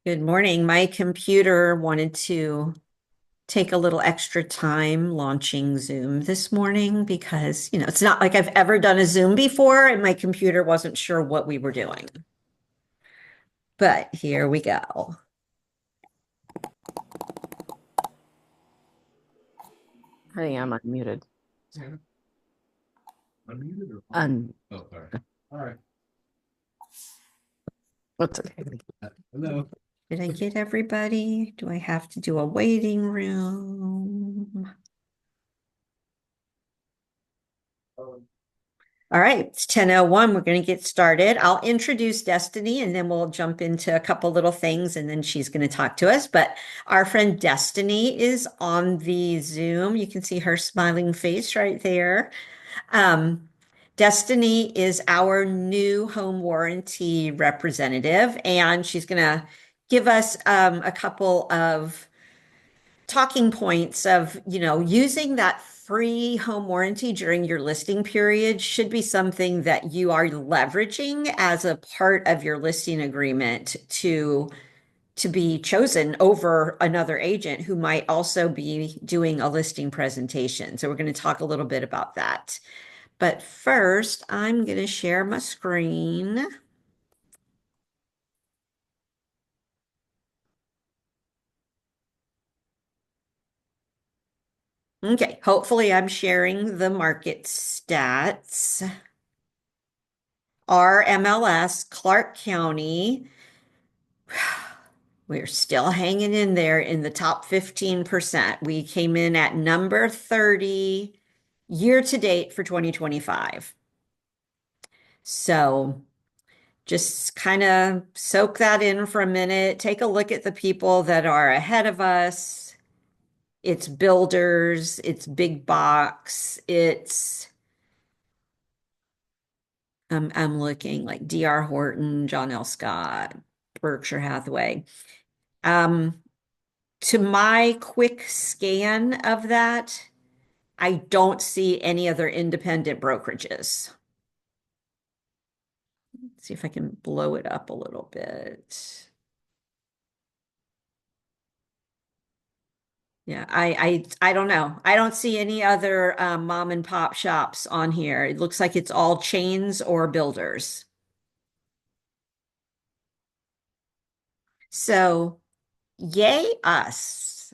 Good morning. My computer wanted to take a little extra time launching Zoom this morning because, it's not like I've ever done a Zoom before and my computer wasn't sure what we were doing. But here we go. I am unmuted. Unmuted or? Un Oh, sorry. All right. What's okay? Hello. Did I get everybody? Do I have to do a waiting room? All right, it's 10:01. We're going to get started. I'll introduce Destiny and then we'll jump into a couple little things and then she's going to talk to us. But our friend Destiny is on the Zoom. You can see her smiling face right there. Um, Destiny is our new home warranty representative, and she's going to give us a couple of talking points of, using that free home warranty during your listing period should be something that you are leveraging as a part of your listing agreement to be chosen over another agent who might also be doing a listing presentation. So we're going to talk a little bit about that. But first, I'm going to share my screen. Okay, hopefully I'm sharing the market stats. Our MLS, Clark County, we're still hanging in there in the top 15%. We came in at number 30 year to date for 2025. So just kind of soak that in for a minute. Take a look at the people that are ahead of us. It's builders, it's big box, it's I'm looking like D.R. Horton, John L. Scott, Berkshire Hathaway. Um, to my quick scan of that, I don't see any other independent brokerages. Let's see if I can blow it up a little bit. Yeah, I don't know. I don't see any other mom and pop shops on here. It looks like it's all chains or builders. So, yay us.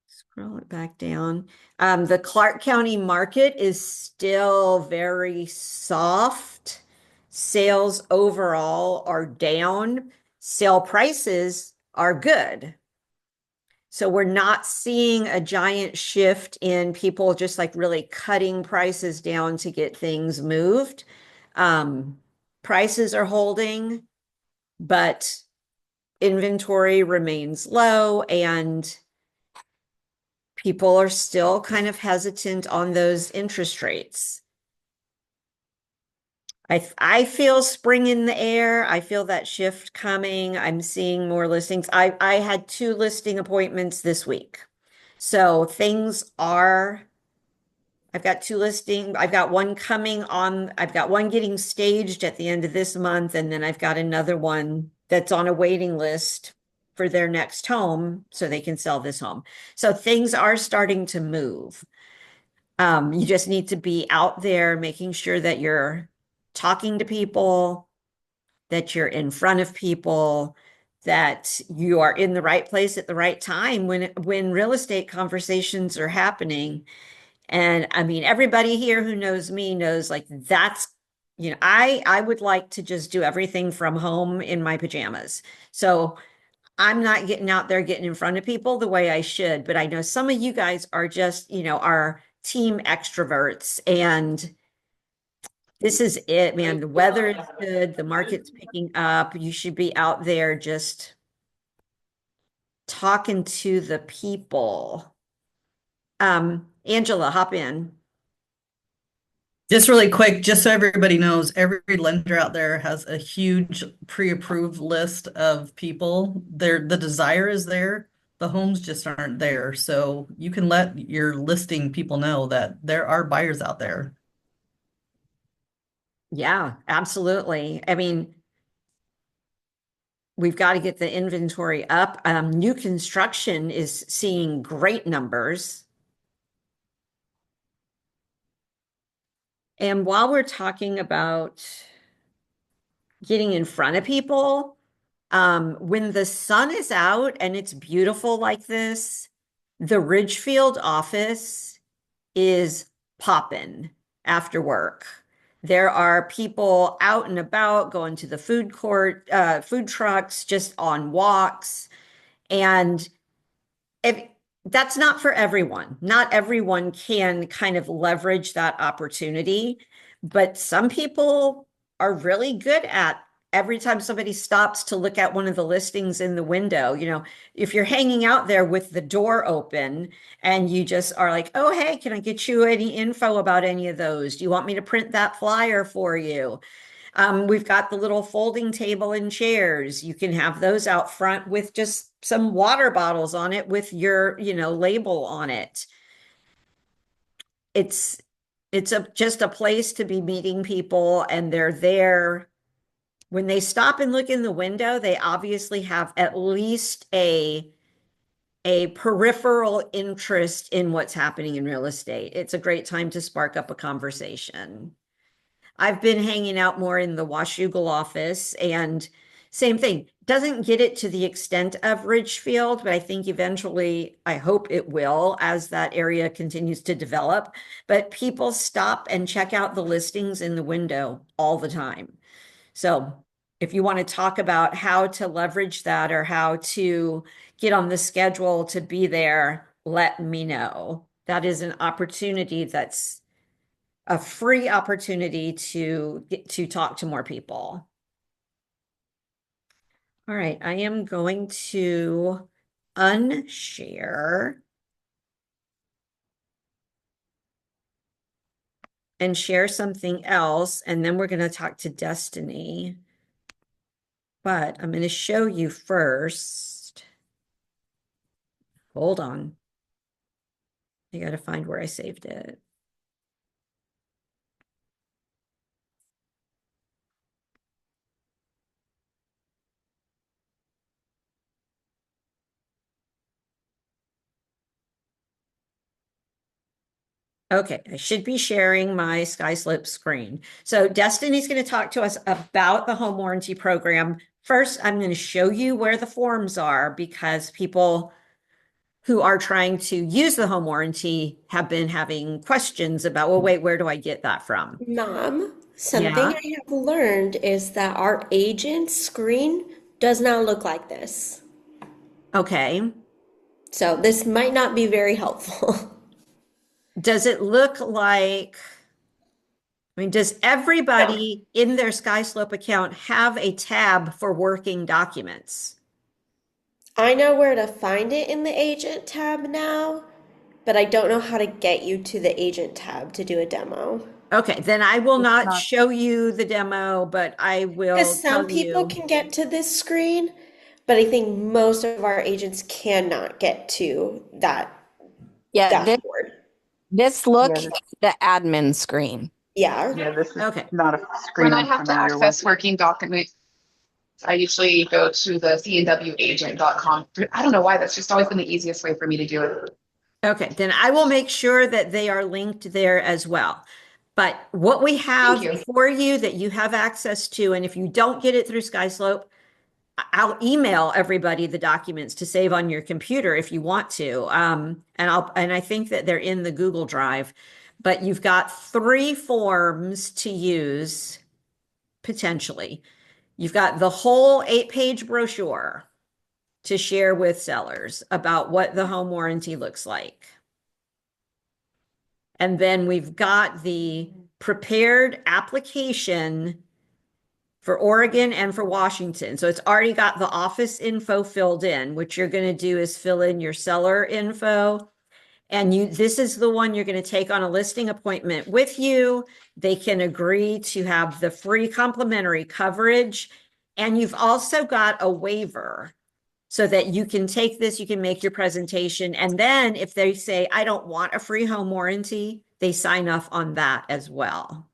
Scroll it back down. The Clark County market is still very soft. Sales overall are down. Sale prices are good. So we're not seeing a giant shift in people just like really cutting prices down to get things moved. Um, Prices are holding, but inventory remains low and people are still kind of hesitant on those interest rates. I feel spring in the air. I feel that shift coming. I'm seeing more listings. I had two listing appointments this week. So things are, I've got two listing, I've got one coming on, I've got one getting staged at the end of this month, and then I've got another one that's on a waiting list for their next home so they can sell this home. So things are starting to move. You just need to be out there making sure that you're talking to people, that you're in front of people, that you are in the right place at the right time when real estate conversations are happening. And I mean, everybody here who knows me knows like that's, I would like to just do everything from home in my pajamas. So I'm not getting out there getting in front of people the way I should, but I know some of you guys are just, are team extroverts and this is it, man. The weather is good, the market's picking up. You should be out there just talking to the people. Angela, hop in. Just really quick, just so everybody knows, every lender out there has a huge pre-approved list of people. The desire is there, the homes just aren't there. So you can let your listing people know that there are buyers out there. Yeah, absolutely. I mean, we've got to get the inventory up. New construction is seeing great numbers. And while we're talking about getting in front of people, when the sun is out and it's beautiful like this, the Ridgefield office is popping after work. There are people out and about going to the food court, food trucks, just on walks. And if that's not for everyone, not everyone can kind of leverage that opportunity, but some people are really good at every time somebody stops to look at one of the listings in the window, if you're hanging out there with the door open and you just are like, oh, hey, can I get you any info about any of those? Do you want me to print that flyer for you? We've got the little folding table and chairs. You can have those out front with just some water bottles on it with your, label on it. It's it's just a place to be meeting people, and they're there. When they stop and look in the window, they obviously have at least a peripheral interest in what's happening in real estate. It's a great time to spark up a conversation. I've been hanging out more in the Washougal office, and same thing. Doesn't get it to the extent of Ridgefield, but I think eventually, I hope it will as that area continues to develop. But people stop and check out the listings in the window all the time. So if you want to talk about how to leverage that or how to get on the schedule to be there, let me know. That is an opportunity that's a free opportunity to get to talk to more people. All right, I am going to unshare and share something else, and then we're going to talk to Destinee. But I'm going to show you first. Hold on. I got to find where I saved it. Okay, I should be sharing my SkySlope screen. So Destiny's going to talk to us about the home warranty program. First, I'm going to show you where the forms are because people who are trying to use the home warranty have been having questions about, well, wait, where do I get that from? Mom, Yeah. something I have learned is that our agent screen does not look like this. Okay. So this might not be very helpful. Does it look like, does everybody in their SkySlope account have a tab for working documents? I know where to find it in the agent tab now, but I don't know how to get you to the agent tab to do a demo. Okay, then I will It's not not. show you the demo, but I will Because some tell people you. can get to this screen, but I think most of our agents cannot get to that Yeah, dashboard. this look Yeah, is the admin screen. Yeah. yeah, this is Okay. not a When screen I I'm have to familiar access with. working documents, I usually go to the cnwagent.com. I don't know why, that's just always been the easiest way for me to do it. Okay, then I will make sure that they are linked there as well. But what we Thank have you. for you that you have access to, and if you don't get it through SkySlope, I'll email everybody the documents to save on your computer if you want to. And I think that they're in the Google Drive. But you've got 3 forms to use potentially. You've got the whole 8-page brochure to share with sellers about what the home warranty looks like. And then we've got the prepared application for Oregon and for Washington. So it's already got the office info filled in. What you're going to do is fill in your seller info. And this is the one you're going to take on a listing appointment with you. They can agree to have the free complimentary coverage. And you've also got a waiver so that you can take this, you can make your presentation. And then if they say, I don't want a free home warranty, they sign off on that as well.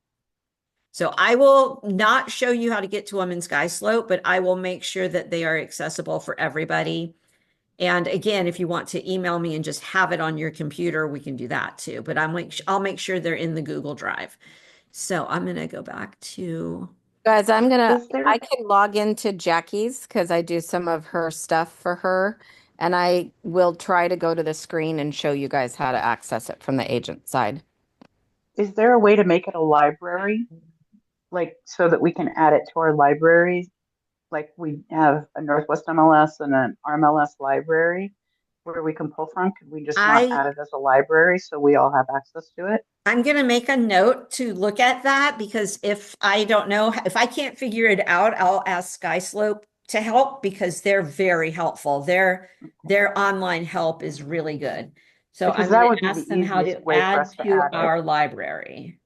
So I will not show you how to get to them in Sky Slope, but I will make sure that they are accessible for everybody. And again, if you want to email me and just have it on your computer, we can do that too. But I'll make sure they're in the Google Drive. So I'm going to go back to, Guys, Is there I can log into Jackie's because I do some of her stuff for her, and I will try to go to the screen and show you guys how to access it from the agent side. is there a way to make it a library, like so that we can add it to our libraries? Like we have a Northwest MLS and an RMLS library where we can pull from. Could we just not I add it as a library so we all have access to it? I'm going to make a note to look at that because if I don't know, if I can't figure it out, I'll ask Skyslope to help because they're very helpful. Their online help is really good. So Because I'm that going would to be ask the them how easiest to way for add us to to add it. our library.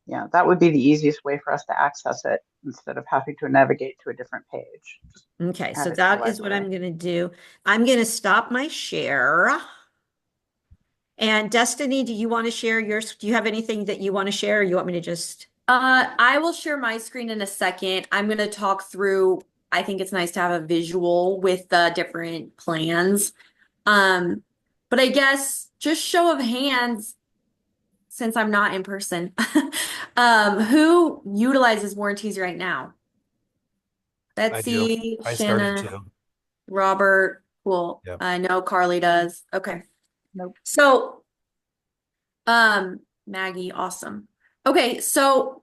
Yeah, that would be the easiest way for us to access it instead of having to navigate to a different page. Just Okay, add so it to the that is what I'm library. going to do. I'm going to stop my share. And Destiny, do you want to share yours? Do you have anything that you want to share or you want me to just? I will share my screen in a second. I'm going to talk through, I think it's nice to have a visual with the different plans. Um, but I guess just show of hands, since I'm not in person, who utilizes warranties right now? I do. Betsy, I started Shanna, to. Robert, cool. Yep. I know Carly does. Okay. Nope. So, Maggie, awesome. Okay, so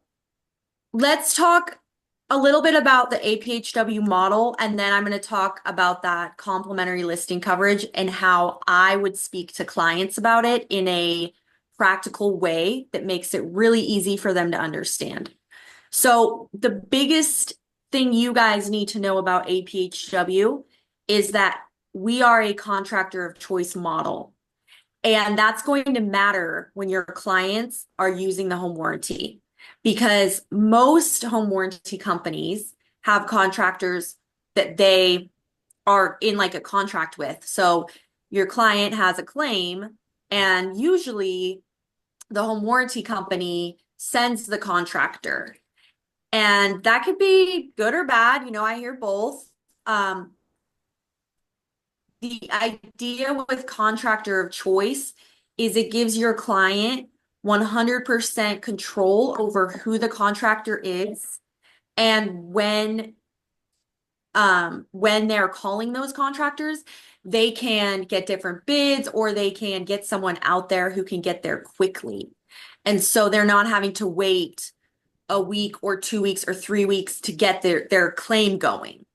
let's talk a little bit about the APHW model, and then I'm going to talk about that complimentary listing coverage and how I would speak to clients about it in a practical way that makes it really easy for them to understand. So the biggest thing you guys need to know about APHW is that we are a contractor of choice model. And that's going to matter when your clients are using the home warranty because most home warranty companies have contractors that they are in like a contract with. So your client has a claim, and usually the home warranty company sends the contractor. And that could be good or bad. You know, I hear both. The idea with contractor of choice is it gives your client 100% control over who the contractor is and when they're calling those contractors, they can get different bids or they can get someone out there who can get there quickly. And so they're not having to wait a week or 2 weeks or 3 weeks to get their claim going.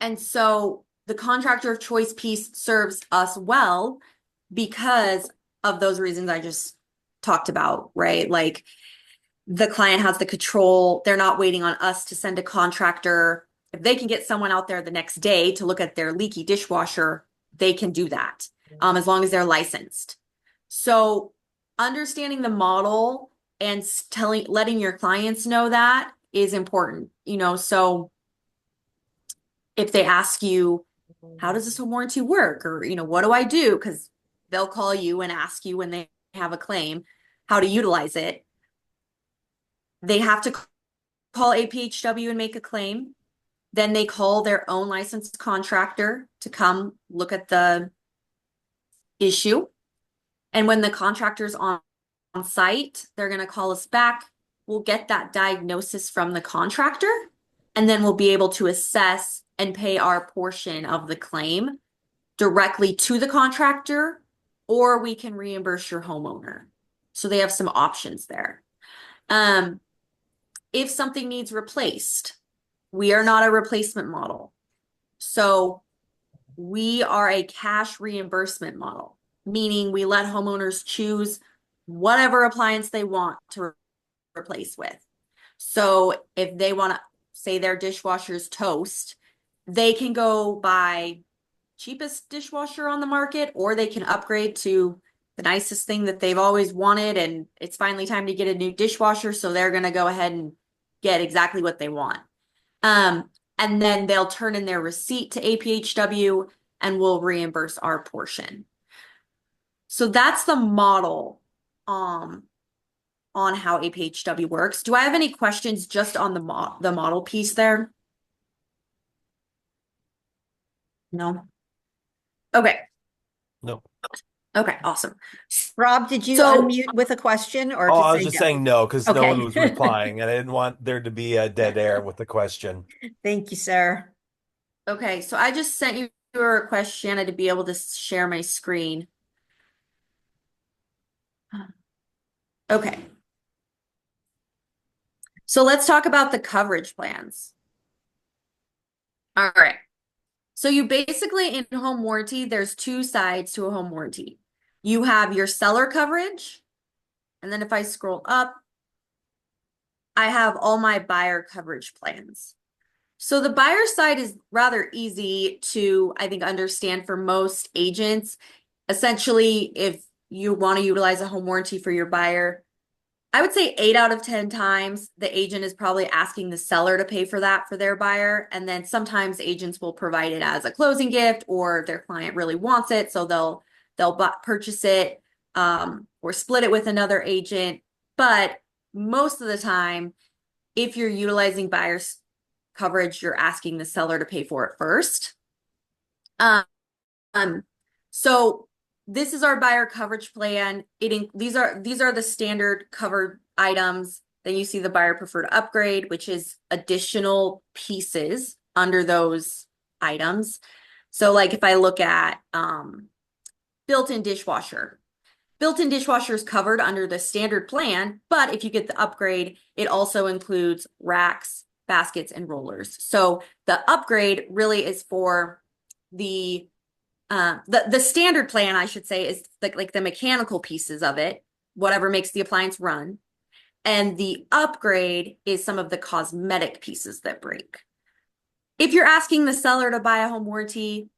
And so the contractor of choice piece serves us well because of those reasons I just talked about, right? Like the client has the control. They're not waiting on us to send a contractor. If they can get someone out there the next day to look at their leaky dishwasher, they can do that, as long as they're licensed. So understanding the model and letting your clients know that is important, you know, so if they ask you, how does this home warranty work? Or, you know, what do I do? Because they'll call you and ask you when they have a claim how to utilize it. They have to call APHW and make a claim. Then they call their own licensed contractor to come look at the issue. And when the contractor's on site, they're going to call us back. We'll get that diagnosis from the contractor, and then we'll be able to assess and pay our portion of the claim directly to the contractor, or we can reimburse your homeowner. So they have some options there. If something needs replaced, we are not a replacement model. So we are a cash reimbursement model, meaning we let homeowners choose whatever appliance they want to replace with. So if they want to say their dishwasher's toast, they can go buy cheapest dishwasher on the market, or they can upgrade to the nicest thing that they've always wanted. And it's finally time to get a new dishwasher. So they're going to go ahead and get exactly what they want. And then they'll turn in their receipt to APHW and we'll reimburse our portion. So that's the model. on how APHW works. Do I have any questions just on the model piece there? No. Okay. No. Okay, awesome. Rob, did you So- unmute with a question or Oh, to I say was just no? saying no because no one Okay. was replying, and I didn't want there to be a dead air with the question. Thank you, sir. Okay, so I just sent you a request, Shanna, to be able to share my screen. Okay. So let's talk about the coverage plans. All right. So you basically, in home warranty, there's two sides to a home warranty. You have your seller coverage, and then if I scroll up, I have all my buyer coverage plans. So the buyer side is rather easy to, I think, understand for most agents. Essentially, if you want to utilize a home warranty for your buyer, I would say 8 out of 10 times the agent is probably asking the seller to pay for that for their buyer. And then sometimes agents will provide it as a closing gift, or their client really wants it, so they'll purchase it or split it with another agent. But most of the time, if you're utilizing buyer's coverage, you're asking the seller to pay for it first. So this is our buyer coverage plan. These are the standard covered items. Then you see the buyer preferred upgrade, which is additional pieces under those items. So like if I look at built-in dishwasher. Built-in dishwasher is covered under the standard plan, but if you get the upgrade, it also includes racks, baskets, and rollers. So the upgrade really is for the standard plan, I should say, is like the mechanical pieces of it, whatever makes the appliance run. And the upgrade is some of the cosmetic pieces that break. If you're asking the seller to buy a home warranty,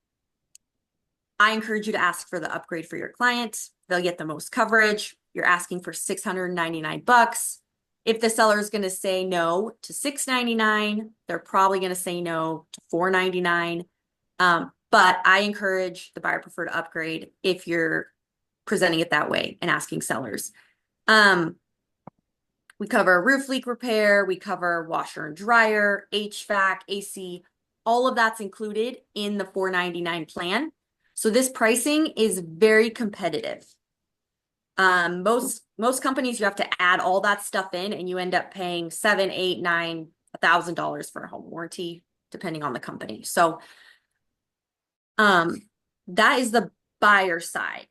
I encourage you to ask for the upgrade for your client. They'll get the most coverage. You're asking for $699. If the seller is going to say no to $699, they're probably going to say no to $499. But I encourage the buyer preferred upgrade if you're presenting it that way and asking sellers. We cover roof leak repair, we cover washer and dryer, HVAC, AC, all of that's included in the $499 plan. So this pricing is very competitive. Most companies, you have to add all that stuff in, and you end up paying $7,000, $8,000, $9,000, $1,000 for a home warranty, depending on the company. So that is the buyer side.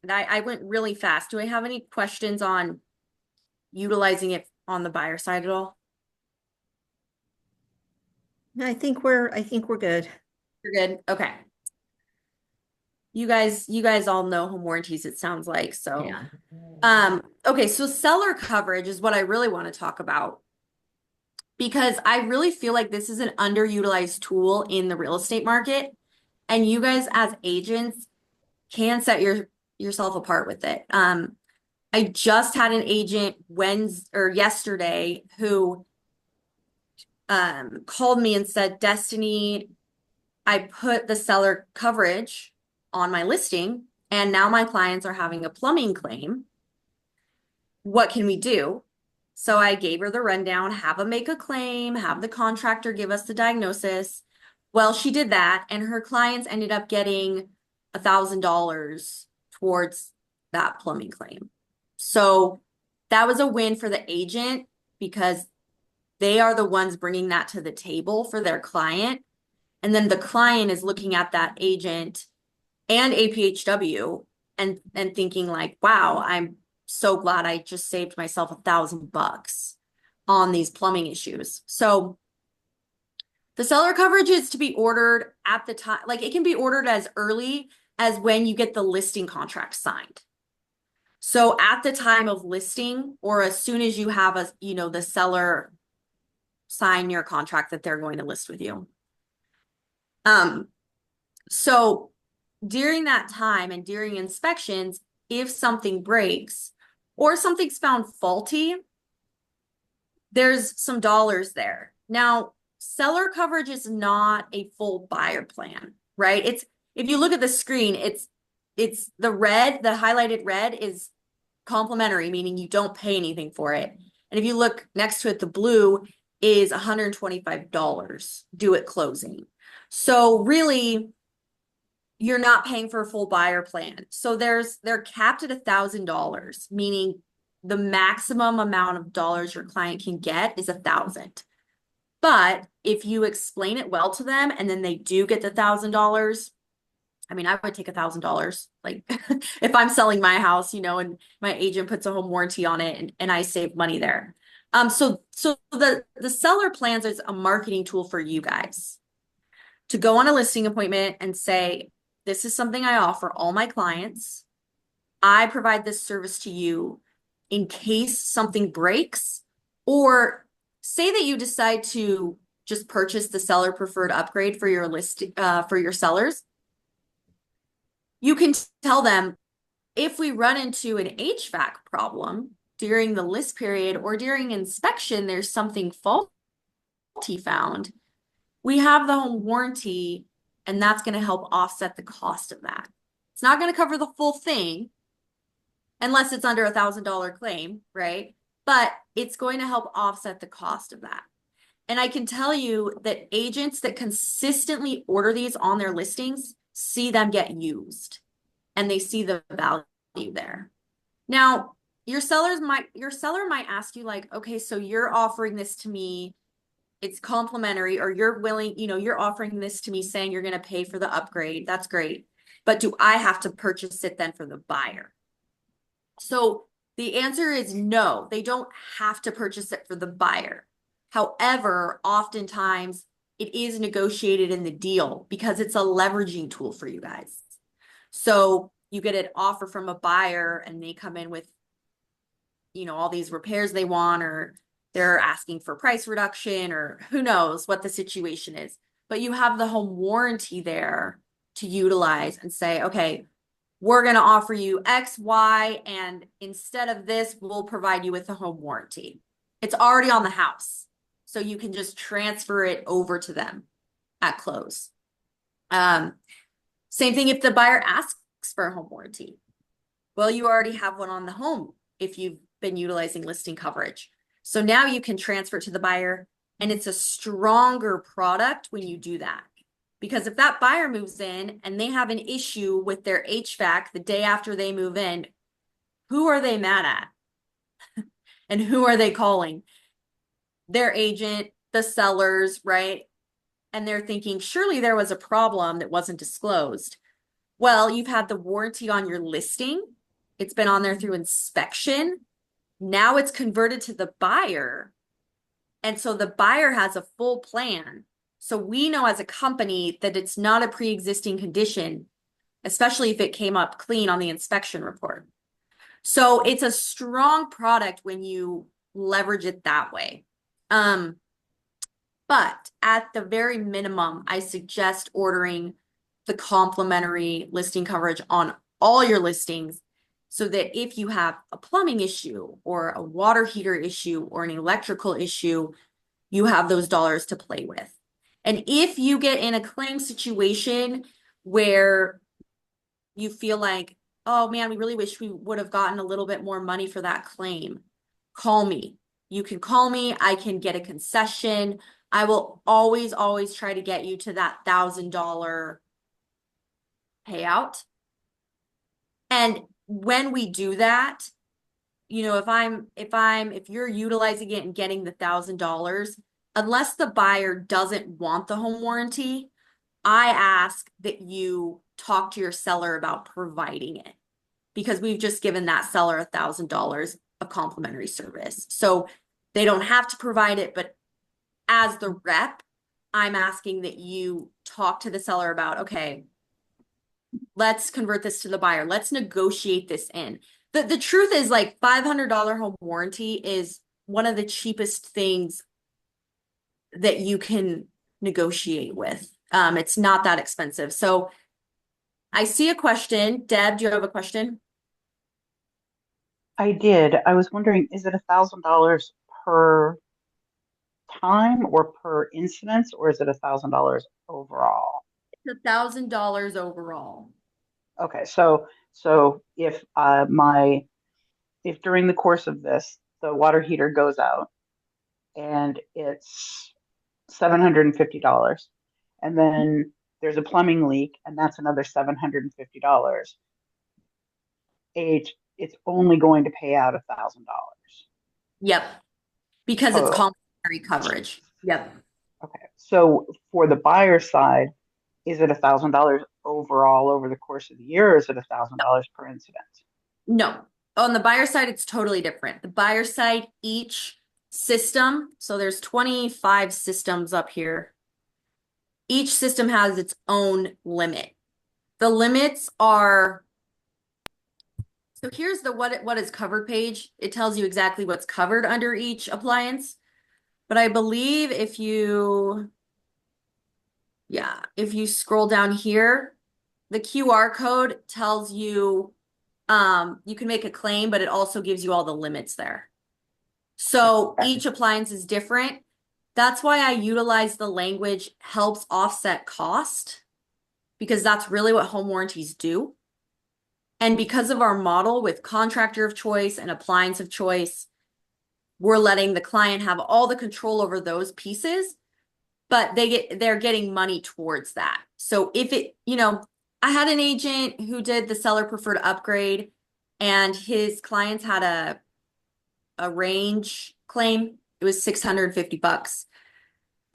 And I went really fast. Do I have any questions on utilizing it on the buyer side at all? I think we're good. You're good. Okay. You guys all know home warranties, it sounds like. So Yeah. okay, so seller coverage is what I really want to talk about, because I really feel like this is an underutilized tool in the real estate market, and you guys as agents can set yourself apart with it. I just had an agent yesterday who called me and said, Destinee, I put the seller coverage on my listing, and now my clients are having a plumbing claim. What can we do? So I gave her the rundown, have them make a claim, have the contractor give us the diagnosis. Well, she did that, and her clients ended up getting $1,000 towards that plumbing claim. So that was a win for the agent, because they are the ones bringing that to the table for their client. And then the client is looking at that agent and APHW and thinking like, wow, I'm so glad I just saved myself $1,000 on these plumbing issues. So the seller coverage is to be ordered at the time, like it can be ordered as early as when you get the listing contract signed. So at the time of listing, or as soon as you have the seller sign your contract that they're going to list with you. So during that time and during inspections, if something breaks or something's found faulty, there's some dollars there. Now, seller coverage is not a full buyer plan, right? If you look at the screen, it's the red, the highlighted red is complimentary, meaning you don't pay anything for it. And if you look next to it, the blue is $125 due at closing. So really, you're not paying for a full buyer plan. So they're capped at $1,000, meaning the maximum amount of dollars your client can get is 1,000. But if you explain it well to them and then they do get the $1,000, I mean, I would take $1,000. Like if I'm selling my house, and my agent puts a home warranty on it and I save money there. So the seller plans is a marketing tool for you guys to go on a listing appointment and say, this is something I offer all my clients. I provide this service to you in case something breaks, or say that you decide to just purchase the seller preferred upgrade for your list for your sellers. You can tell them, if we run into an HVAC problem during the list period or during inspection, there's something faulty found, we have the home warranty, and that's going to help offset the cost of that. It's not going to cover the full thing unless it's under $1,000 claim, right? But it's going to help offset the cost of that. And I can tell you that agents that consistently order these on their listings see them get used, and they see the value there. Now, your seller might ask you, like, okay, so you're offering this to me, it's complimentary, or you're willing, you're offering this to me saying you're going to pay for the upgrade. That's great. But do I have to purchase it then for the buyer? So the answer is no, they don't have to purchase it for the buyer. However, oftentimes it is negotiated in the deal because it's a leveraging tool for you guys. So you get an offer from a buyer and they come in with, all these repairs they want, or they're asking for price reduction, or who knows what the situation is. But you have the home warranty there to utilize and say, okay, we're going to offer you X, Y, and instead of this, we'll provide you with a home warranty. It's already on the house, so you can just transfer it over to them at close. Same thing if the buyer asks for a home warranty. Well, you already have one on the home if you've been utilizing listing coverage. So now you can transfer it to the buyer, and it's a stronger product when you do that. Because if that buyer moves in and they have an issue with their HVAC the day after they move in, who are they mad at? And who are they calling? Their agent, the sellers, right? And they're thinking, surely there was a problem that wasn't disclosed. Well, you've had the warranty on your listing. It's been on there through inspection. Now it's converted to the buyer. And so the buyer has a full plan. So we know as a company that it's not a pre-existing condition, especially if it came up clean on the inspection report. So it's a strong product when you leverage it that way. But at the very minimum, I suggest ordering the complimentary listing coverage on all your listings, so that if you have a plumbing issue or a water heater issue or an electrical issue, you have those dollars to play with. And if you get in a claim situation where you feel like, oh man, we really wish we would have gotten a little bit more money for that claim, call me. You can call me. I can get a concession. I will always, always try to get you to that $1,000 payout. And when we do that, if you're utilizing it and getting the $1,000, unless the buyer doesn't want the home warranty, I ask that you talk to your seller about providing it, because we've just given that seller $1,000 of complimentary service. So they don't have to provide it, but as the rep, I'm asking that you talk to the seller about, okay, let's convert this to the buyer. Let's negotiate this in. The truth is, like, $500 home warranty is one of the cheapest things that you can negotiate with. It's not that expensive. So I see a question. Deb, do you have a question? I did. I was wondering, is it $1,000 per time or per incidence, or is it $1,000 overall? It's $1,000 overall. Okay, so if my if during the course of this, the water heater goes out and it's $750, and then there's a plumbing leak and that's another $750, it's only going to pay out $1,000 Yep. Because it's total. complementary coverage. Yep. Okay. So for the buyer side, is it $1,000 overall over the course of the year, or is it $1,000 per incident? No. On the buyer side, it's totally different. The buyer side, each system, so there's 25 systems up here. Each system has its own limit. The limits are, so here's the what is covered page. It tells you exactly what's covered under each appliance. But I believe if you scroll down here, the QR code tells you you can make a claim, but it also gives you all the limits there. So each appliance is different. That's why I utilize the language helps offset cost, because that's really what home warranties do. And because of our model with contractor of choice and appliance of choice, we're letting the client have all the control over those pieces, but they're getting money towards that. So if it, I had an agent who did the seller preferred upgrade, and his clients had a range claim. It was $650.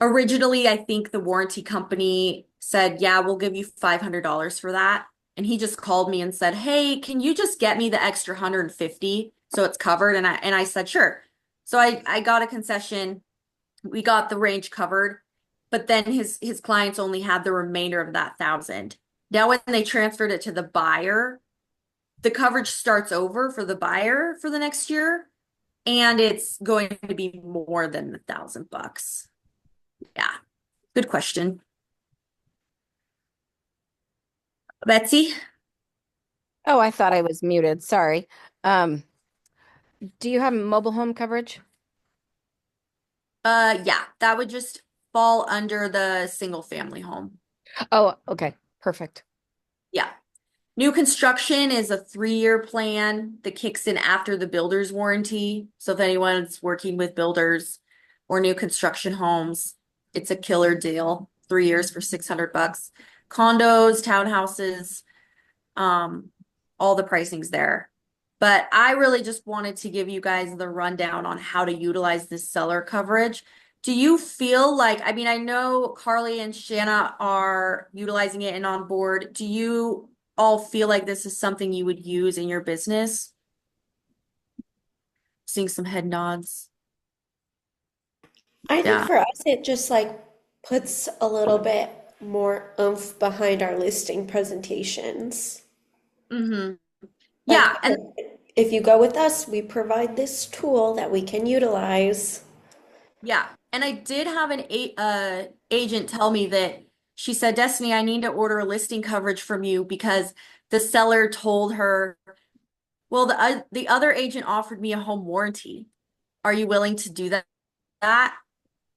Originally, I think the warranty company said, yeah, we'll give you $500 for that. And he just called me and said, hey, can you just get me the extra 150 so it's covered? And I said, sure. So I got a concession. We got the range covered, but then his clients only had the remainder of that 1,000. Now, when they transferred it to the buyer, the coverage starts over for the buyer for the next year, and it's going to be more than $1,000. Yeah, good question. Betsy? Oh, I thought I was muted. Sorry. Um, do you have mobile home coverage? Yeah, that would just fall under the single family home. Oh, okay. Perfect. Yeah. New construction is a 3-year plan that kicks in after the builder's warranty. So if anyone's working with builders or new construction homes, it's a killer deal. 3 years for $600. Condos, townhouses, all the pricing's there. But I really just wanted to give you guys the rundown on how to utilize this seller coverage. Do you feel like, I mean, I know Carly and Shanna are utilizing it and on board. Do you all feel like this is something you would use in your business? Seeing some head nods. I think Yeah. for us, it just like puts a little bit more oomph behind our listing presentations. Mm-hmm. Like, Yeah. And if you go with us, we provide this tool that we can utilize. yeah. And I did have an agent tell me that she said, Destinee, I need to order a listing coverage from you because the seller told her, well, the other agent offered me a home warranty. Are you willing to do that?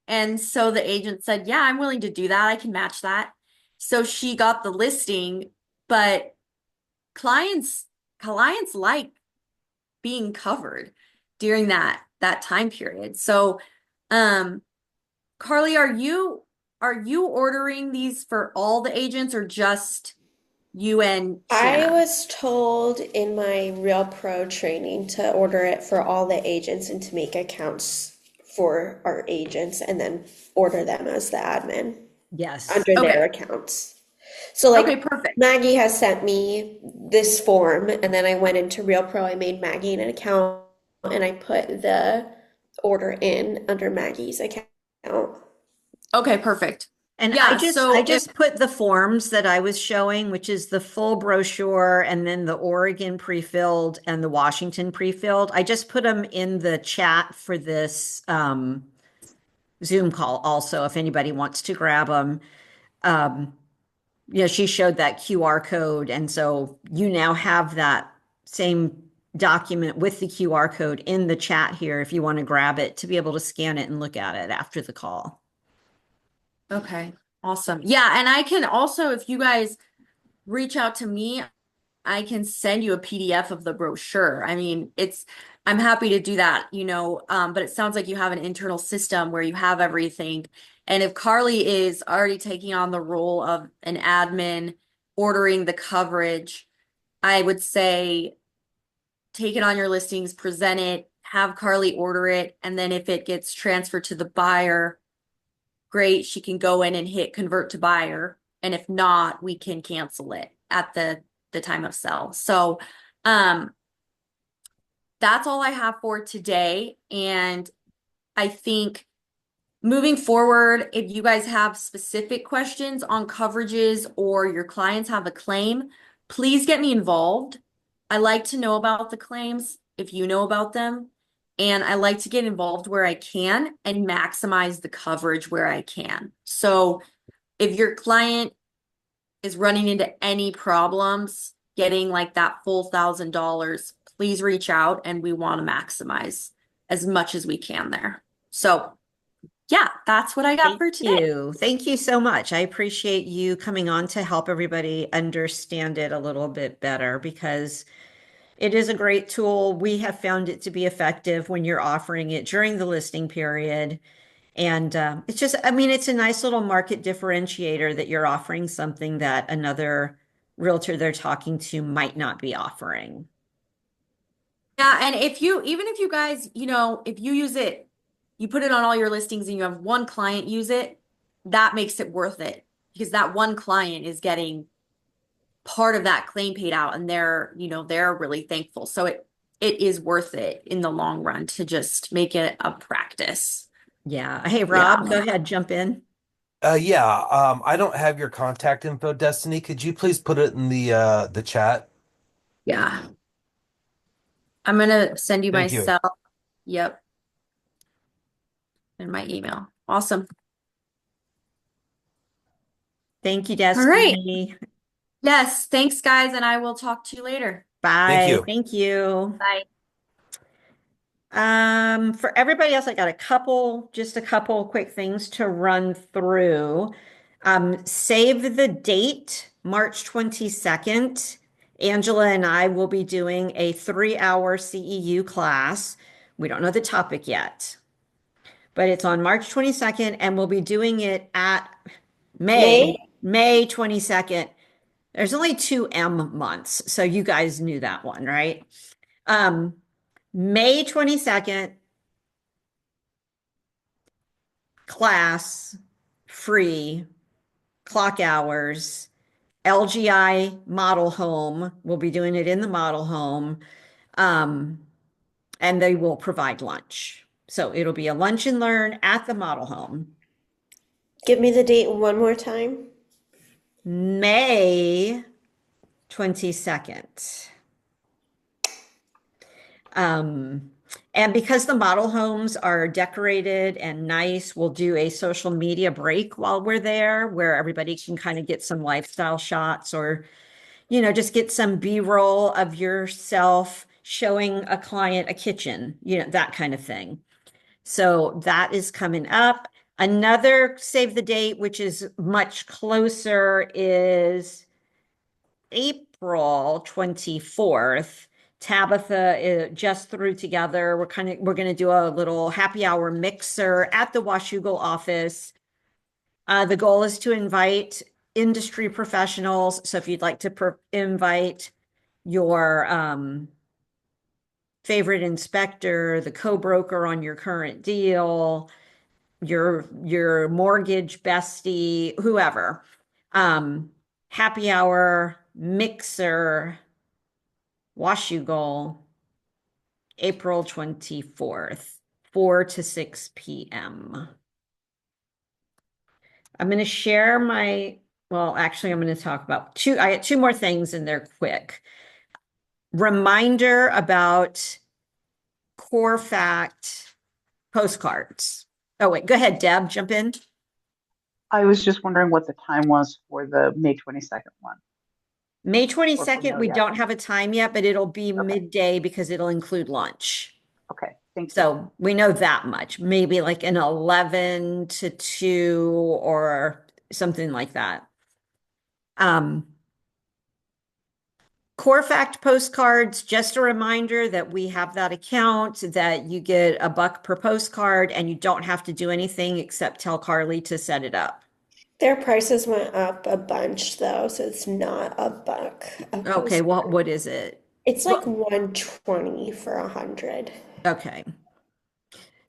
And so the agent said, yeah, I'm willing to do that. I can match that. So she got the listing, but clients like being covered during that time period. So, Carly, are you ordering these for all the agents or just you and I Shanna? was told in my Real Pro training to order it for all the agents and to make accounts for our agents and then order them as the admin Yes. under Okay. their accounts. So Okay, like perfect. Maggie has sent me this form and then I went into Real Pro, I made Maggie an account and I put the order in under Maggie's account. Okay, perfect. And Yeah, I so if just put the forms that I was showing, which is the full brochure and then the Oregon pre-filled and the Washington pre-filled. I just put them in the chat for this Zoom call also, if anybody wants to grab them. She showed that QR code, and so you now have that same document with the QR code in the chat here if you want to grab it to be able to scan it and look at it after the call. Okay, awesome. Yeah, and I can also, if you guys reach out to me, I can send you a PDF of the brochure. I mean, I'm happy to do that, but it sounds like you have an internal system where you have everything. And if Carly is already taking on the role of an admin, ordering the coverage, I would say take it on your listings, present it, have Carly order it, and then if it gets transferred to the buyer, great, she can go in and hit convert to buyer. And if not, we can cancel it at the time of sell. So that's all I have for today. And I think moving forward, if you guys have specific questions on coverages or your clients have a claim, please get me involved. I like to know about the claims if you know about them. And I like to get involved where I can and maximize the coverage where I can. So if your client is running into any problems getting like that full $1,000, please reach out and we want to maximize as much as we can there. So yeah, that's what I got Thank for today. you. Thank you so much. I appreciate you coming on to help everybody understand it a little bit better because it is a great tool. We have found it to be effective when you're offering it during the listing period. And it's just, I mean, it's a nice little market differentiator that you're offering something that another realtor they're talking to might not be offering. Yeah, and even if you guys, if you use it, you put it on all your listings and you have one client use it, that makes it worth it because that one client is getting part of that claim paid out and they're really thankful. So it is worth it in the long run to just make it a practice. Yeah. Hey, Yeah. Rob, go ahead, jump in. Yeah, I don't have your contact info, Destiny. Could you please put it in the chat? Yeah. I'm gonna send you my Thank you. cell. Yep. And my email. Awesome. Thank you, All right. Destiny. Yes. Thanks, guys, and I will talk to you later. Thank Bye. you. Thank you. Bye. For everybody else, I got just a couple quick things to run through. Save the date, March 22nd. Angela and I will be doing a 3-hour CEU class. We don't know the topic yet, but it's on March 22nd, and we'll be doing it at May? May 22nd. There's only 2 months, so you guys knew that one, right? May 22nd, class, free, clock hours, LGI model home. We'll be doing it in the model home. And they will provide lunch. So it'll be a lunch and learn at the model home. Give me the date one more time. May 22nd. And because the model homes are decorated and nice, we'll do a social media break while we're there where everybody can kind of get some lifestyle shots or, just get some B-roll of yourself showing a client a kitchen, that kind of thing. So that is coming up. Another save the date, which is much closer, is April 24th. Tabitha just threw together. We're going to do a little happy hour mixer at the Washougal office. The goal is to invite industry professionals. So if you'd like to invite your favorite inspector, the co-broker on your current deal, your mortgage bestie, whoever. Happy hour mixer, Washougal, April 24th, 4 to 6 p.m. I'm going to share actually, I'm going to talk about I got two more things and they're quick. Reminder about core fact postcards. Oh, wait, go ahead, Deb, jump in. I was just wondering what the time was for the May 22nd one. May Or if we 22nd, know we yet. don't have a time yet, but it'll be Okay. midday because it'll include lunch. Okay, thank you. So we know that much, maybe like an 11 to 2 or something like that. Core Fact postcards, just a reminder that we have that account, that you get $1 per postcard and you don't have to do anything except tell Carly to set it up. Their prices went up a bunch though, so it's not $1 a Okay, post. well, what is it? It's like Well, 120 for 100. okay.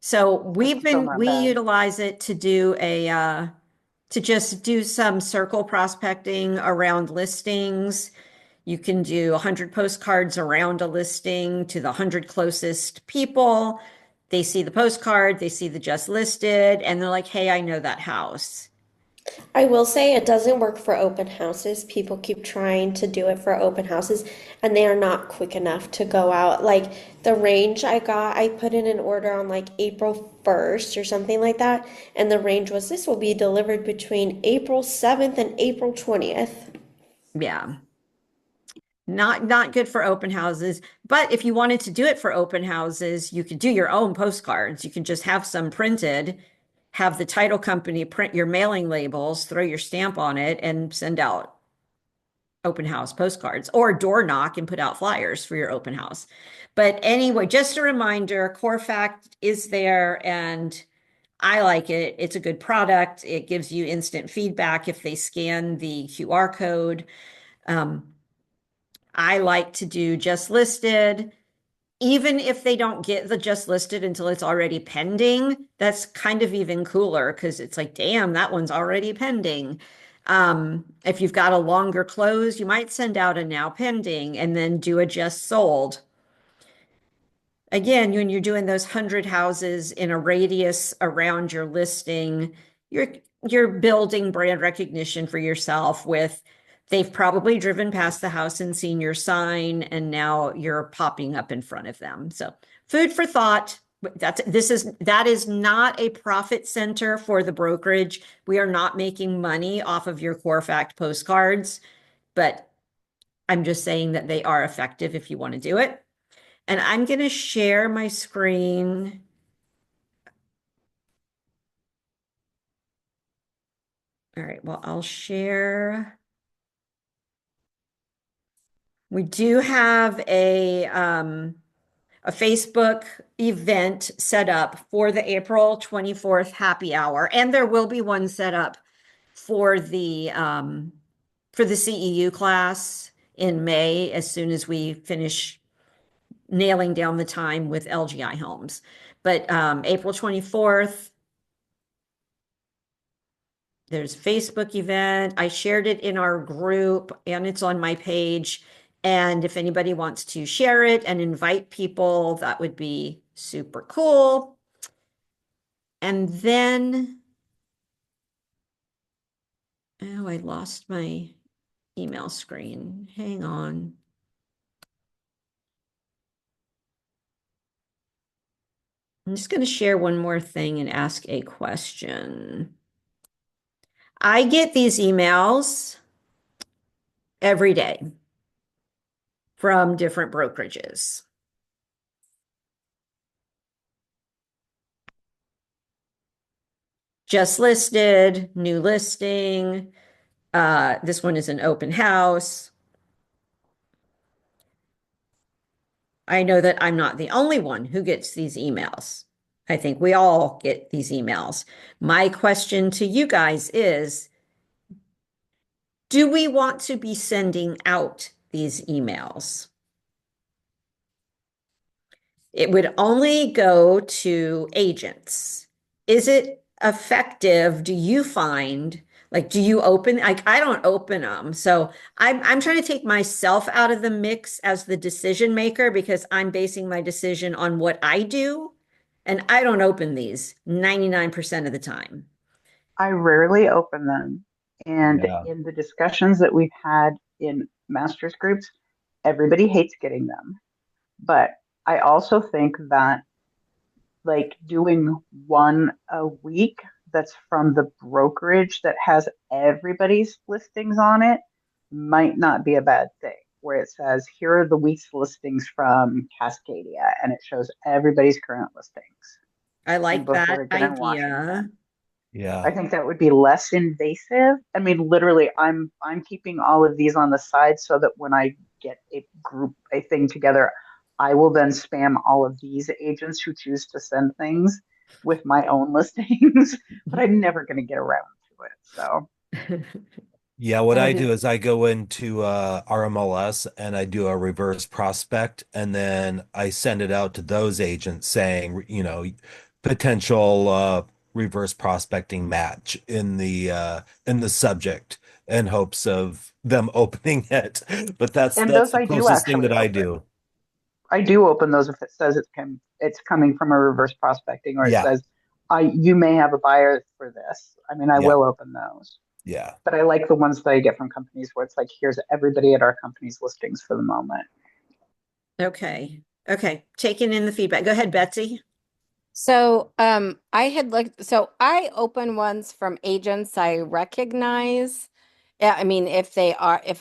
So That's still not we bad. utilize it to do to just do some circle prospecting around listings. You can do 100 postcards around a listing to the 100 closest people. They see the postcard, they see the just listed, and they're like, hey, I know that house. I will say it doesn't work for open houses. People keep trying to do it for open houses and they are not quick enough to go out. Like the range I got, I put in an order on like April 1st or something like that. And the range was this will be delivered between April 7th and April 20th. Yeah. Not good for open houses, but if you wanted to do it for open houses, you could do your own postcards. You can just have some printed, have the title company print your mailing labels, throw your stamp on it, and send out open house postcards or door knock and put out flyers for your open house. But anyway, just a reminder, Core Fact is there and I like it. It's a good product. It gives you instant feedback if they scan the QR code. Um, I like to do just listed. Even if they don't get the just listed until it's already pending, that's kind of even cooler because it's like, damn, that one's already pending. If you've got a longer close, you might send out a now pending and then do a just sold. Again, when you're doing those 100 houses in a radius around your listing, you're you're building brand recognition for yourself with they've probably driven past the house and seen your sign and now you're popping up in front of them. So, food for thought. That is not a profit center for the brokerage. We are not making money off of your Core Fact postcards, but I'm just saying that they are effective if you want to do it. And I'm going to share my screen. All right, well, I'll share. We do have a Facebook event set up for the April 24th happy hour, and there will be one set up for the CEU class in May as soon as we finish nailing down the time with LGI Homes. But April 24th, there's a Facebook event. I shared it in our group and it's on my page. And if anybody wants to share it and invite people, that would be super cool. And then, oh, I lost my email screen. Hang on. I'm just going to share one more thing and ask a question. I get these emails every day from different brokerages. Just listed, new listing. This one is an open house. I know that I'm not the only one who gets these emails. I think we all get these emails. My question to you guys is, do we want to be sending out these emails? It would only go to agents. Is it effective? Do you find, like, do you open, like, I don't open them. So I'm trying to take myself out of the mix as the decision maker because I'm basing my decision on what I do. And I don't open these 99% of the time. I rarely open them. And Yeah. in the discussions that we've had in master's groups, everybody hates getting them. But I also think that like doing one a week that's from the brokerage that has everybody's listings on it might not be a bad thing. Where it says, here are the week's listings from Cascadia, and it shows everybody's current listings I in like both that Oregon and idea. Washington. I Yeah. think that would be less invasive. I mean, literally, I'm keeping all of these on the side so that when I get a thing together. I will then spam all of these agents who choose to send things with my own listings, but I'm never going to get around to it. So, Yeah, what I And do is I go into RMLS and I do a reverse prospect and then I send it out to those agents saying, potential reverse prospecting match in the subject in hopes of them opening it. But and that's those the I do closest thing actually that I open. do. I do open those if it says it's coming from a reverse prospecting or it Yeah, says you may have a buyer for this. I mean, I yeah, will open those. yeah. But I like the ones that I get from companies where it's like, here's everybody at our company's listings for the moment. okay. Okay. Taking in the feedback. Go ahead, Betsy. So, I had looked, so I open ones from agents I recognize. Yeah, I mean, if they are, if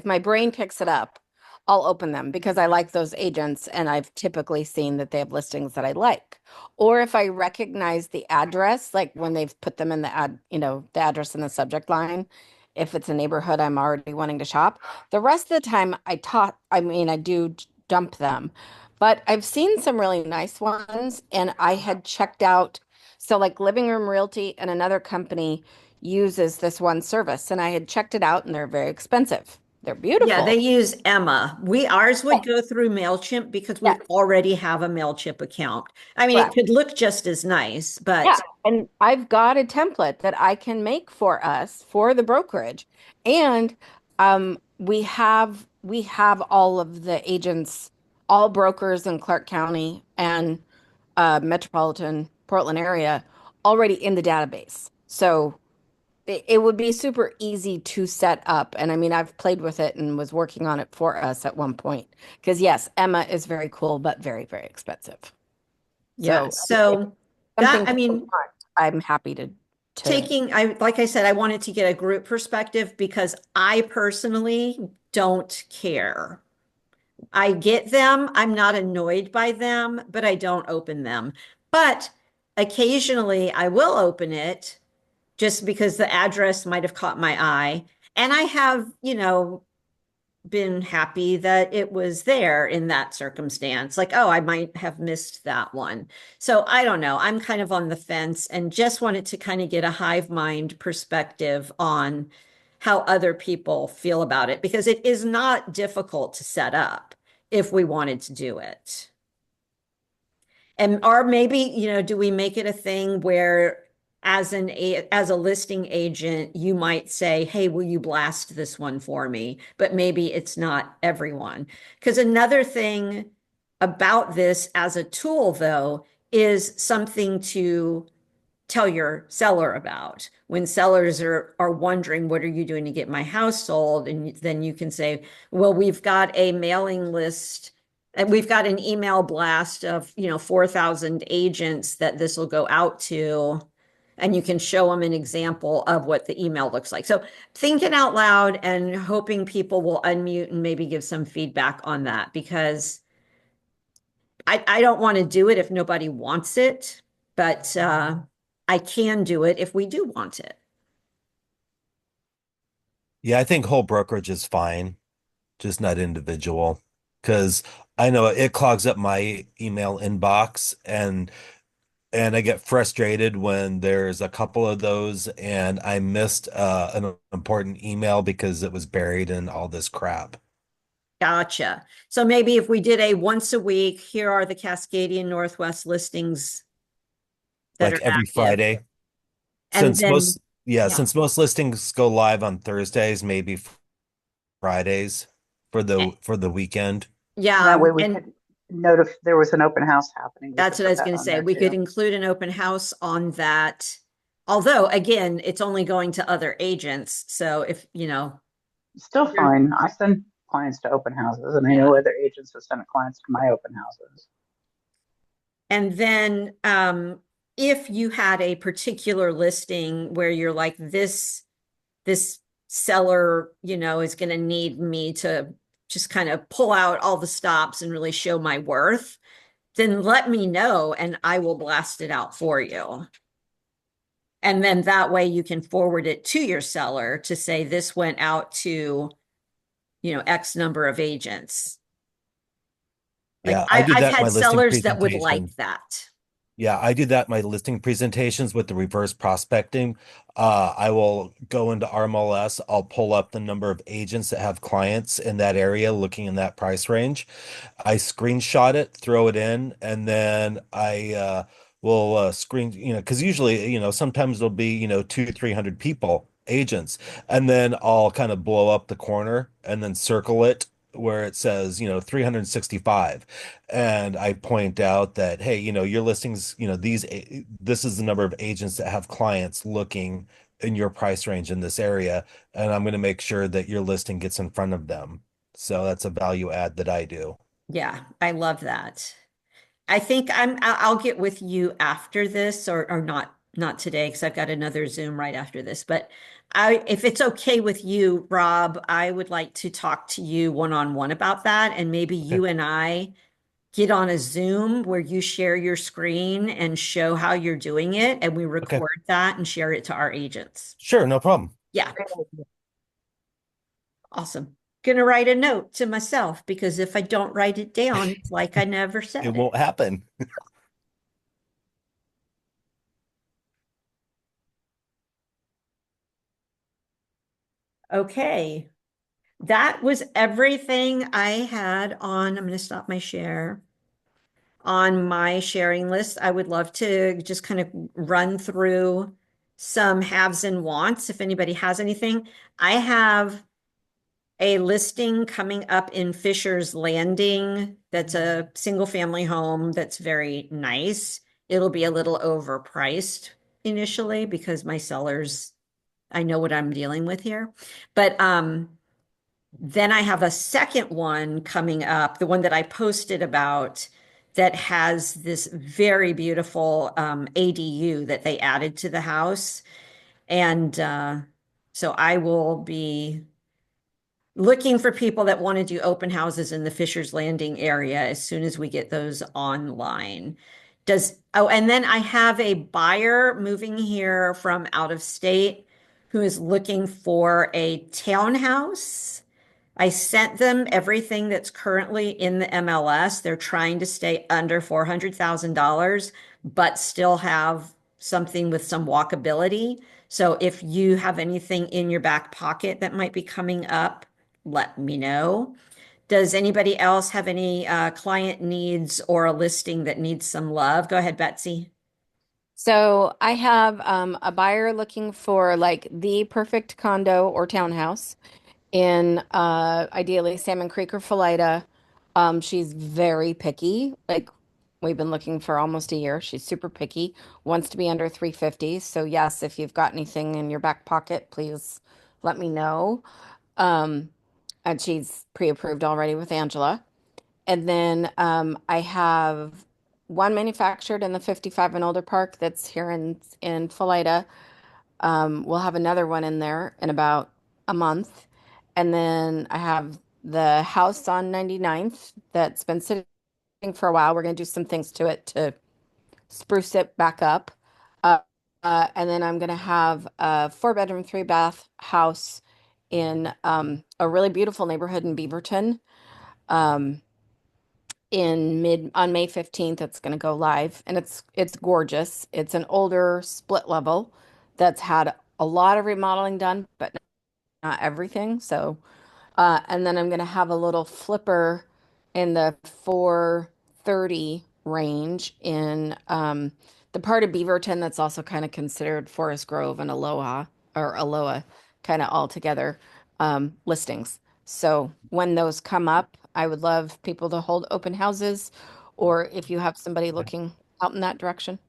my brain picks it up, I'll open them because I like those agents and I've typically seen that they have listings that I like. Or if I recognize the address, like when they've put them in the the address in the subject line, if it's a neighborhood I'm already wanting to shop. The rest of the time I mean, I do dump them. But I've seen some really nice ones, and I had checked out. So, like Living Room Realty and another company uses this one service, and I had checked it out, and they're very expensive. They're Yeah, they beautiful. use Emma. Ours would Yes, go through MailChimp because we yes, already have a MailChimp account. I mean, it correct. could look just as nice, Yeah, but and I've got a template that I can make for us for the brokerage, and we have all of the agents, all brokers in Clark County and metropolitan Portland area already in the database. So it would be super easy to set up. And I mean, I've played with it and was working on it for us at one point. Because yes, Emma is very cool, but very, very expensive. yeah. So I mean, if So that, something I people mean, want, I'm happy to like I said, I wanted to get a group perspective because I personally don't care. I get them. I'm not annoyed by them, but I don't open them. But occasionally I will open it just because the address might have caught my eye. And I have, been happy that it was there in that circumstance. Like, oh, I might have missed that one. So I don't know. I'm kind of on the fence and just wanted to kind of get a hive mind perspective on how other people feel about it because it is not difficult to set up if we wanted to do it. And or maybe, do we make it a thing where as a listing agent, you might say, "Hey, will you blast this one for me?" But maybe it's not everyone. Because another thing about this as a tool, though, is something to tell your seller about. When sellers are wondering, what are you doing to get my house sold? And then you can say, well, we've got a mailing list and we've got an email blast of, 4,000 agents that this will go out to. And you can show them an example of what the email looks like. So thinking out loud and hoping people will unmute and maybe give some feedback on that because I don't want to do it if nobody wants it, but I can do it if we do want it. Yeah, I think whole brokerage is fine, just not individual. Because I know it clogs up my email inbox and I get frustrated when there's a couple of those and I missed an important email because it was buried in all this crap. Gotcha. So maybe if we did a once a week, here are the Cascadian Northwest listings that Like are every active. Friday. And Since then, most, yeah, yeah. since most listings go live on Thursdays, maybe Fridays Eh, for the weekend. And that Yeah. way we And could note if there was an open house happening. We that's could what I put was that going to on say. there We could too. include an open house on that. Although, again, it's only going to other agents. So if, Still you're, fine. I send clients to open houses, and I yeah. know other agents have sent clients to my open houses. And then if you had a particular listing where you're like, this seller, is going to need me to just kind of pull out all the stops and really show my worth, then let me know and I will blast it out for you. And then that way you can forward it to your seller to say this went out to X number of agents. Like Yeah, I do I've that in had my listing sellers that would like presentation. that. Yeah, I do that in my listing presentations with the reverse prospecting. I will go into RMLS. I'll pull up the number of agents that have clients in that area looking in that price range. I screenshot it, throw it in, and then I will screen, because usually, sometimes there'll be, two, 300 people, agents, and then I'll kind of blow up the corner and then circle it where it says, 365. And I point out that, hey, your listings, this is the number of agents that have clients looking in your price range in this area, and I'm going to make sure that your listing gets in front of them. So that's a value add that I do. Yeah, I love that. I think I'll get with you after this or not today because I've got another Zoom right after this. But if it's okay with you, Rob, I would like to talk to you one-on-one about that. And maybe Okay. you and I get on a Zoom where you share your screen and show how you're doing it, and we Okay. record that and share it to our agents. Sure, no problem. Yeah, awesome. Gonna write a note to myself because if I don't write it down, it's like I never It said it. won't happen. Okay. That was everything I had on. I'm going to stop my share. On my sharing list, I would love to just kind of run through some haves and wants if anybody has anything. I have a listing coming up in Fisher's Landing that's a single family home that's very nice. It'll be a little overpriced initially because my sellers, I know what I'm dealing with here. But then I have a second one coming up, the one that I posted about that has this very beautiful ADU that they added to the house. And so I will be looking for people that want to do open houses in the Fisher's Landing area as soon as we get those online. And then I have a buyer moving here from out of state who is looking for a townhouse. I sent them everything that's currently in the MLS. They're trying to stay under $400,000, but still have something with some walkability. So if you have anything in your back pocket that might be coming up, let me know. Does anybody else have any client needs or a listing that needs some love? Go ahead, Betsy. So I have a buyer looking for like the perfect condo or townhouse in ideally Salmon Creek or Philida. She's very picky. Like we've been looking for almost a year. She's super picky, wants to be under 350. So yes, if you've got anything in your back pocket, please let me know. Um, and she's pre-approved already with Angela. And then I have one manufactured in the 55 and older park that's here in Philida. We'll have another one in there in about a month. And then I have the house on 99th that's been sitting for a while. We're going to do some things to it to spruce it back up. Uh, and then I'm going to have a 4 bedroom, 3 bath house in a really beautiful neighborhood in Beaverton. Um, in mid on May 15th. It's going to go live and it's gorgeous. It's an older split level that's had a lot of remodeling done, but not everything. So and then I'm going to have a little flipper in the 430 range in the part of Beaverton that's also kind of considered Forest Grove and Aloha or Aloha kind of all together listings. So when those come up, I would love people to hold open houses or if you have somebody looking out in that direction.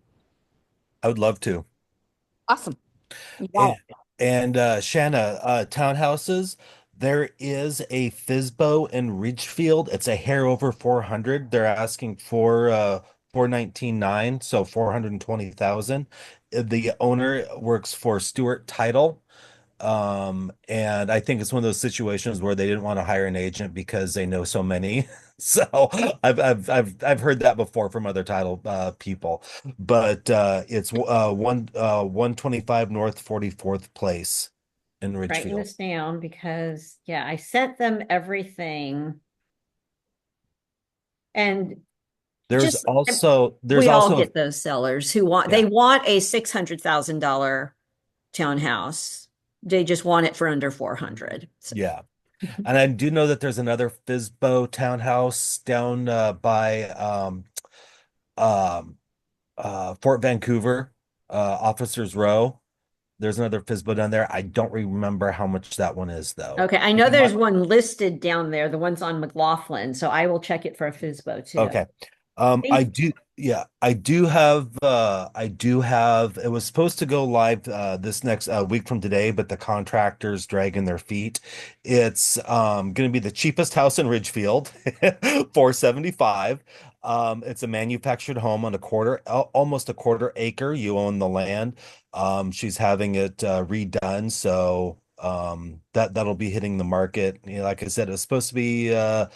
I would love to. Awesome. You got And, it. and Shanna, townhouses, there is a FISBO in Ridgefield. It's a hair over 400. They're asking for 419.9, so 420,000. The owner works for Stewart Title. And I think it's one of those situations where they didn't want to hire an agent because they know so many. So I've heard that before from other title people. But it's 125 North 44th Place. in Writing Ridgefield. this down because, yeah, I sent them everything. And There's just, also there's we all also get those sellers who want, yeah, they want a $600,000 townhouse. They just want it for under 400. So, yeah. And I do know that there's another Fizbo townhouse down by um Fort Vancouver, Officers Row. There's another Fizbo down there. I don't remember how much that one is though. okay, I know there's one listed down there, the one's on McLaughlin, so I will check it for a FISBO too. Okay. I Thank do, yeah, I do have it was supposed to go live this next week from today, but the contractors dragging their feet. It's gonna be the cheapest house in Ridgefield, 475. It's a manufactured home on almost a quarter acre. You own the land. She's having it redone, so that'll be hitting the market. You know, like I said, it's supposed to be uh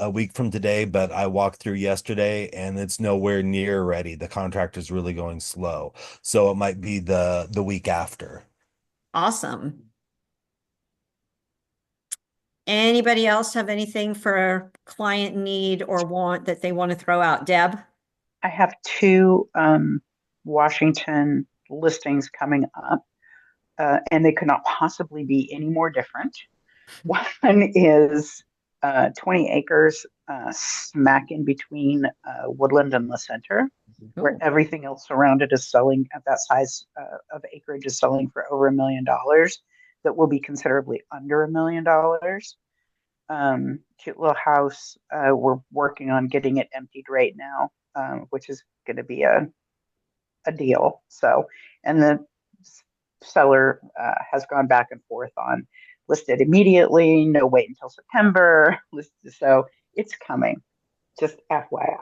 a week from today, but I walked through yesterday and it's nowhere near ready. The contractor's really going slow. So it might be the week after. Awesome. Anybody else have anything for a client need or want that they want to throw out? Deb? I have two Washington listings coming up, and they could not possibly be any more different. One is 20 acres smack in between Woodland and the center, where Oh, everything else around it is selling at that size of acreage is selling for over $1 million. That will be considerably under $1 million. Cute little house. We're working on getting it emptied right now, which is going to be a deal. So, and the seller has gone back and forth on listed immediately, no wait until September. So it's coming, just FYI.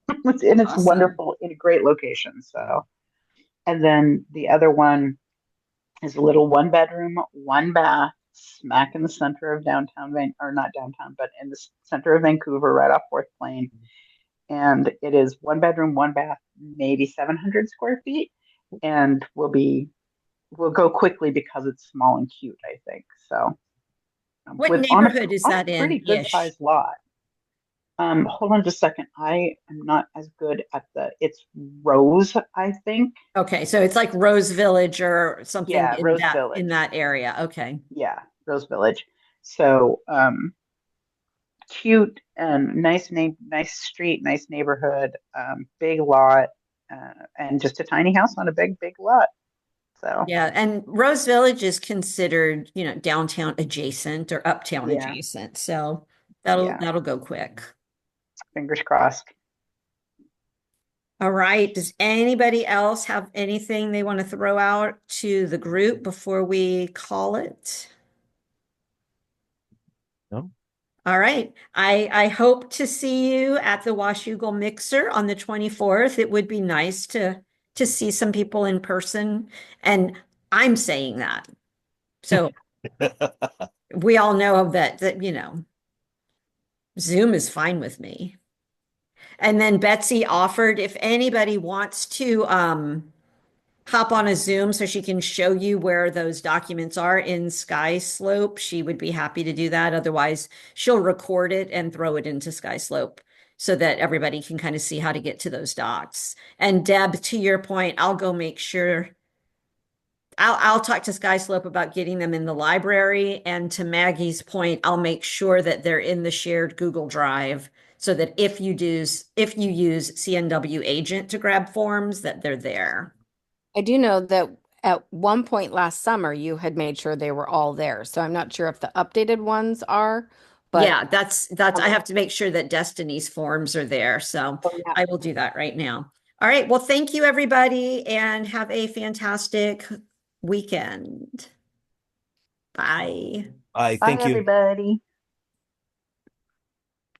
And it's awesome. wonderful in a great location. So, and then the other one is a little 1 bedroom, 1 bath, smack in the center of downtown, or not downtown, but in the center of Vancouver, right off Fourth Plain. And it is 1 bedroom, 1 bath, maybe 700 square feet, and will go quickly because it's small and cute, I think. So, What with on a neighborhood is on that a pretty in good ish? sized lot. Hold on just a second. I am not as good at it's Rose, I think. Okay, so it's like Rose Village or something Yeah, in Rose that Village. area. Okay. Yeah, Rose Village. So, cute and nice street, nice neighborhood, big lot, and just a tiny house on a big lot. So, Yeah, and Rose Village is considered, downtown adjacent or uptown yeah, adjacent. So that'll yeah. that'll go quick. Fingers crossed. All right. Does anybody else have anything they want to throw out to the group before we call it? No? All right. I hope to see you at the Washougal Mixer on the 24th. It would be nice to see some people in person. And I'm saying that. So we all know that Zoom is fine with me. And then Betsy offered if anybody wants to hop on a Zoom so she can show you where those documents are in Sky Slope, she would be happy to do that. Otherwise, she'll record it and throw it into Sky Slope so that everybody can kind of see how to get to those docs. And Deb, to your point, I'll go make sure I'll talk to Sky Slope about getting them in the library. And to Maggie's point, I'll make sure that they're in the shared Google Drive so that if you use CNW agent to grab forms, that they're there. I do know that at one point last summer, you had made sure they were all there. So I'm not sure if the updated ones are, but Yeah, that's I have to make sure that Destiny's forms are there. So oh, yeah. I will do that right now. All right. Well, thank you everybody and have a fantastic weekend. Bye. I Bye, thank you. everybody.